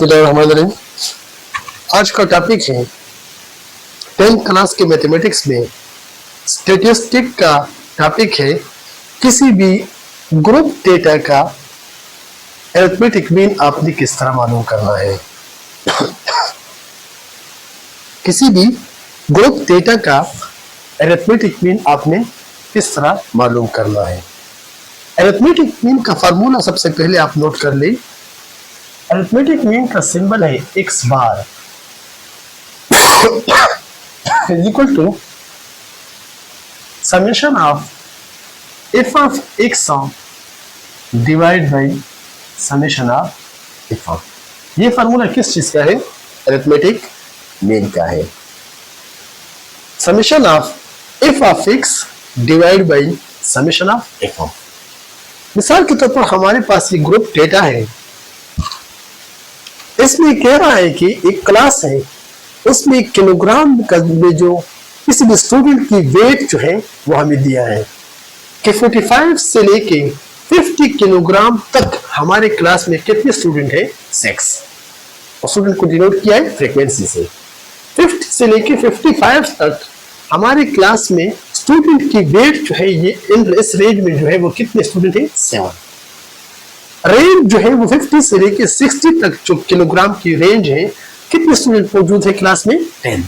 बिस्मिल्लाहिर्रहमानिर्रहीम। आज का टॉपिक है 10th क्लास के मैथमेटिक्स में स्टैटिस्टिक का टॉपिक है किसी भी ग्रुप डेटा का अरिथमेटिक मीन आपने किस तरह मालूम करना है। किसी भी ग्रुप डेटा का अरिथमेटिक मीन आपने किस तरह मालूम करना है। अरिथमेटिक मीन का फार्मूला सबसे पहले आप नोट कर लें। अरिथमेटिक मीन का सिंबल है x bar is equal to summation of f of x divide by summation of f of. ये फार्मूला किस चीज का है? अरिथमेटिक मीन का है। Summation of f of x divide by summation of f of. मिसाल के तौर पर हमारे पास ये ग्रुप डेटा है, इसमें कह रहा है कि एक क्लास है, उसमें किलोग्राम में जो किसी भी स्टूडेंट की वेट जो है वो हमें दिया है कि 45 से लेके 50 किलोग्राम तक हमारे क्लास में कितने स्टूडेंट है? 6। और स्टूडेंट को डिनोट किया है फ्रीक्वेंसी से। 50 से लेके 55 तक हमारे क्लास में स्टूडेंट की वेट जो है ये इस रेंज में जो है वो कितने स्टूडेंट है? 7। रेंज जो है वो 50 से लेके 60 तक जो किलोग्राम की रेंज है, कितने स्टूडेंट मौजूद है क्लास में? 10।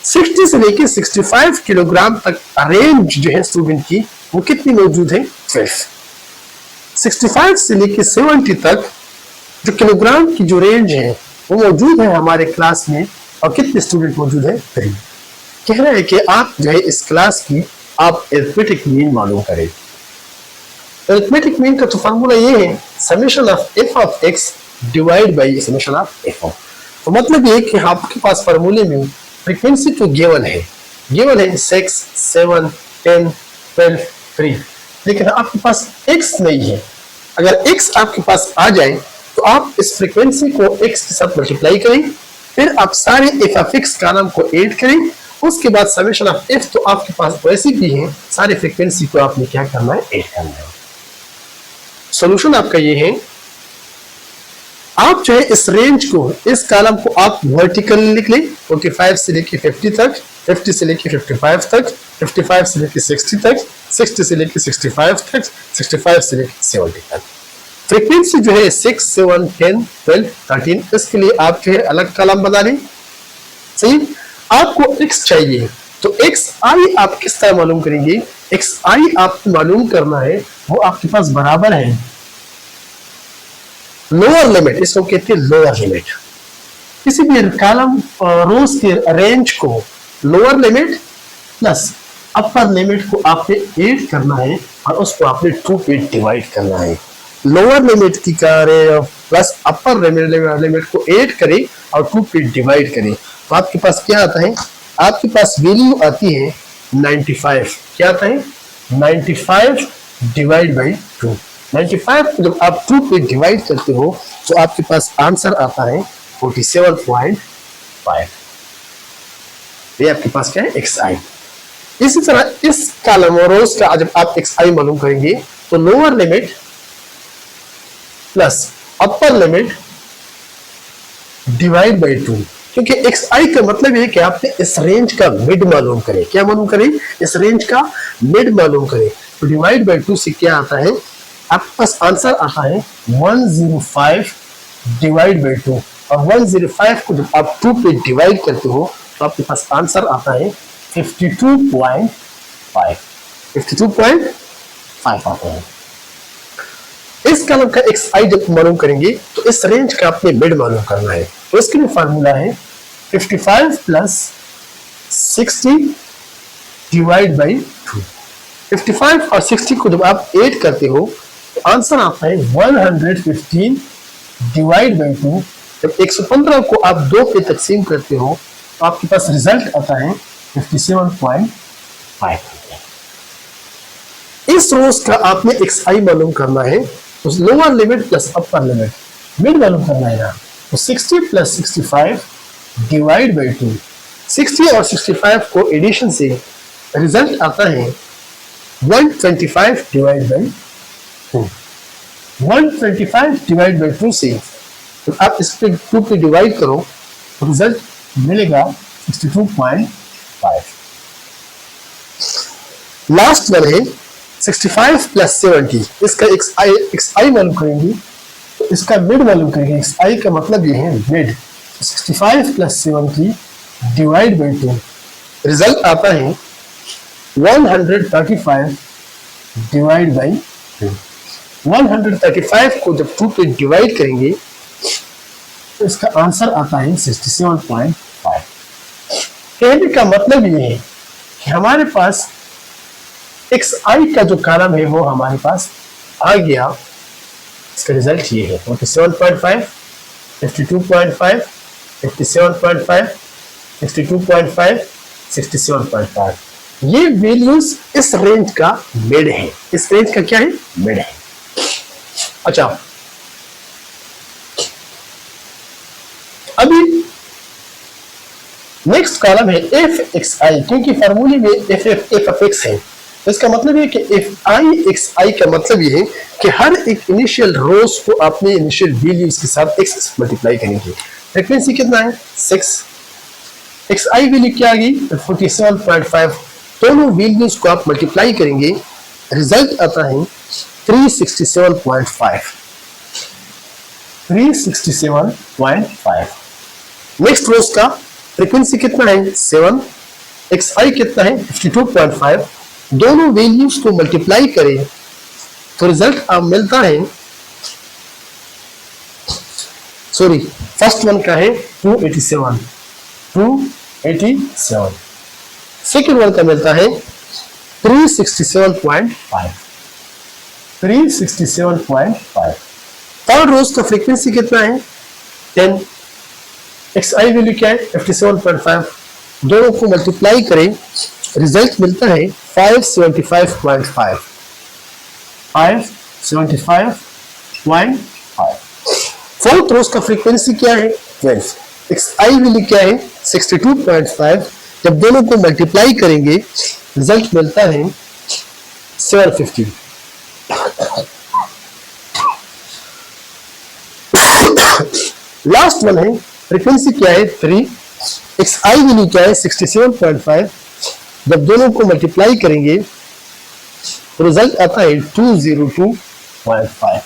60 से लेके 65 किलोग्राम तक रेंज जो है स्टूडेंट की वो कितनी मौजूद है? 12। 65 से लेके 70 तक जो किलोग्राम की जो रेंज है वो मौजूद है हमारे क्लास में, और कितने स्टूडेंट मौजूद है? 3। कह रहा है कि आप जो है इस क्लास की आप अरिथमेटिक मीन मालूम करें। अरिथमेटिक मीन का तो फार्मूला ये है summation of f of x divide by summation of f of. तो मतलब ये कि आपके पास फार्मूले में फ्रीक्वेंसी तो गिवन है 6, 7, 10, 12, 3, लेकिन आपके पास x नहीं है। अगर x आपके पास आ जाए तो आप इस फ्रीक्वेंसी को x के साथ मल्टीप्लाई करें, फिर आप सारे f ऑफ x कॉलम को ऐड करें, उसके बाद समेशन ऑफ f तो आपके पास वैसे भी है, सारे फ्रीक्वेंसी को आपने क्या करना है? ऐड करना है। सॉल्यूशन आपका ये है, आप जो है इस रेंज को, इस कॉलम को आप वर्टिकल लिख लें 45 से लेके 50 तक, 50 से लेके 55 तक, 55 से लेके 60 तक, 60 से लेके 65 तक, 65 से लेके 70 तक। फ्रीक्वेंसी जो है 6, 7, 10, 12, 13, इसके लिए आप जो है अलग कॉलम बना लें। सही, आपको x चाहिए तो xi आप किस तरह मालूम करेंगे? xi आपको मालूम करना है, वो आपके पास बराबर है लोअर लिमिट, इसको कहते हैं लोअर लिमिट। किसी भी कॉलम रोज के रेंज को lower limit plus upper limit को आपने ऐड करना है और उसको आपने 2 पे डिवाइड करना है। लोअर लिमिट की प्लस अपर लिमिट को ऐड करें और 2 पे डिवाइड करें, तो आपके पास क्या आता है? आपके पास वैल्यू आती है 95। क्या आता है? 95 डिवाइड बाई 2। 95 को जब आप 2 पे डिवाइड करते हो तो आपके पास आंसर आता है 47.5। ये आपके पास क्या है? xi। इसी तरह इस कॉलम और रोज का जब आप xi मालूम करेंगे तो lower limit plus upper limit divide by 2, क्योंकि xi का मतलब है कि आपने इस रेंज का मिड मालूम करें। क्या मालूम करें? इस रेंज का मिड मालूम करें। तो डिवाइड बाई 2 से क्या आता है? आपके पास आंसर आता है 105 डिवाइड बाई 2, और 105 को जब आप 2 पे डिवाइड करते हो तो आपके पास आंसर आता है 52.5। 52.5 आता है। इस कॉलम का xi जब मालूम करेंगे तो इस रेंज का आपने मिड मालूम करना है। तो इसके लिए फार्मूला है 55 प्लस 60 डिवाइड बाई 2। 55 और 60 को जब आप ऐड करते हो तो आंसर आता है 115 डिवाइड बाई 2। जब 115 को आप 2 पे तकसीम करते हो तो आपके पास रिजल्ट आता है 57.5। इस रोज का आपने xi मालूम करना है, तो lower limit plus upper limit mid मालूम करना है। तो 60 प्लस 65 डिवाइड बाई 2। 60 और 65 को एडिशन से रिजल्ट आता है 125 डिवाइड बाई 2। 125 डिवाइड बाई 2 से तो आप इस पे 2 पे डिवाइड करो तो रिजल्ट मिलेगा 62.5। लास्ट वन है 65 प्लस 70। इसका xi मालूम करेंगे तो इसका मिड मालूम करेंगे। xi का मतलब ये है mid. 65 plus 70 divide by 2 result आता है 135 डिवाइड बाई 2। 135 को जब 2 पे डिवाइड करेंगे तो इसका आंसर आता है 67.5। कहने का मतलब ये है कि हमारे पास xi का जो कॉलम है वो हमारे पास आ गया। इसका रिजल्ट ये है 47.5, 52.5, 57.5, 62.5, 67.5। ये वैल्यूज इस रेंज का मिड है। इस रेंज का क्या है? मिड है। अच्छा, अभी नेक्स्ट कॉलम है एफ एक्स आई, क्योंकि फार्मूले में एफ ऑफ एक्स है तो इसका मतलब है कि एफ आई एक्स आई का मतलब ये है कि हर एक इनिशियल रोज को आपने इनिशियल वैल्यूज के साथ एक्स मल्टीप्लाई करेंगे। फ्रीक्वेंसी कितना है? 6। एक्स आई वैल्यू क्या आ गई? 47.5। दोनों वैल्यूज को आप मल्टीप्लाई करेंगे, रिजल्ट आता है 367.5। 367.5। नेक्स्ट रोज का फ्रीक्वेंसी कितना है? 7। एक्स आई कितना है? 52.5। दोनों वैल्यूज को मल्टीप्लाई करें तो रिजल्ट आप मिलता है, सॉरी फर्स्ट वन का है 287। सेकेंड वन का मिलता है 367.5। 367.5। थर्ड रोज का फ्रीक्वेंसी कितना है? 10। एक्स आई वैल्यू क्या है? 57.5। दोनों को मल्टीप्लाई करें, रिजल्ट मिलता है 575.5। 575.5। फोर्थ रोज का फ्रीक्वेंसी क्या है? 12। एक्स आई वैल्यू क्या है? 62.5। जब दोनों को मल्टीप्लाई करेंगे, रिजल्ट मिलता है 750। लास्ट वन है फ्रीक्वेंसी क्या है? 3। एक्स आई वैल्यू क्या है? 67.5। जब दोनों को मल्टीप्लाई करेंगे तो रिजल्ट आता है 202.5।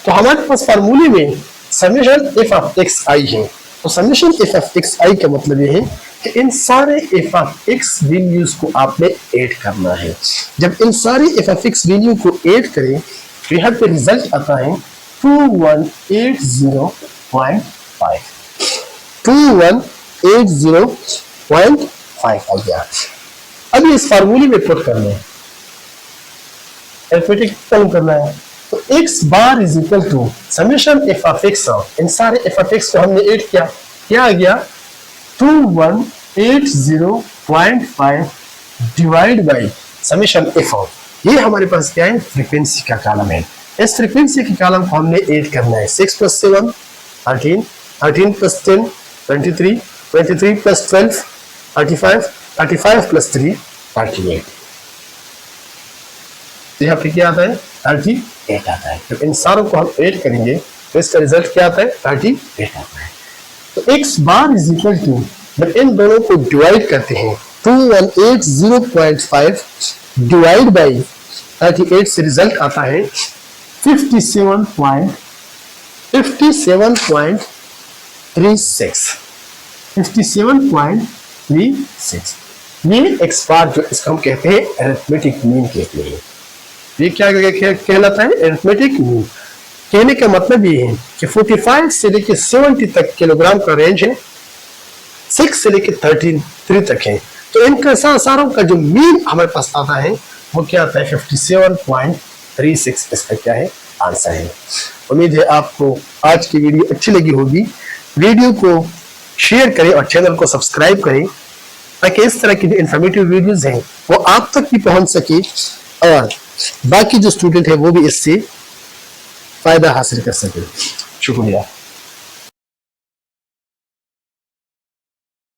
तो हमारे पास फार्मूले में समेशन एफ ऑफ एक्स आई है। तो समेशन एफ ऑफ एक्स आई का मतलब ये है कि इन सारे एफ ऑफ एक्स वैल्यूज को आपने ऐड करना है। जब इन सारे एफ ऑफ एक्स वैल्यू को ऐड करें तो यहाँ पे रिजल्ट आता है 2180.5। 2180.5 आ गया। अब इस फार्मूले में पुट करना है, अरिथमेटिक करना है। तो x bar is equal to summation F of X. इन सारे एफ ऑफ एक्स को हमने ऐड किया, क्या आ गया? 2180.5 divide by summation F of. ये हमारे पास क्या है? फ्रीक्वेंसी का कॉलम है। इस फ्रीक्वेंसी के कॉलम को हमने ऐड करना है। 6 + 7 13, 13 + 10 23, 23 + 12 35, 35 + 3 38। तो यहाँ पे क्या आता है? 38 आता है। तो इन सारों को हम ऐड करेंगे तो इसका रिजल्ट क्या आता है? 38 आता है। तो x bar is equal to, जब इन दोनों को डिवाइड करते हैं 2180.5 डिवाइड बाई 38 से रिजल्ट आता है 57.36। 57.36। ये x बार जो इसको हम कहते हैं अरिथमेटिक मीन कहते हैं। ये क्या कहलाता है? Arithmetic mean. कहने का मतलब ये है कि 45 से लेकर 70 तक किलोग्राम का रेंज है, 6 से लेकर 33 तक है। तो इनका सारों का जो मीन हमारे पास आता है वो क्या आता है? 57.36। इसका क्या है? आंसर है। उम्मीद है आपको आज की वीडियो अच्छी लगी होगी। वीडियो को शेयर करें और चैनल को सब्सक्राइब करें ताकि इस तरह की जो इन्फॉर्मेटिव वीडियोस हैं वो आप तक भी पहुंच सके और बाकी जो स्टूडेंट है वो भी इससे फायदा हासिल कर सके। शुक्रिया।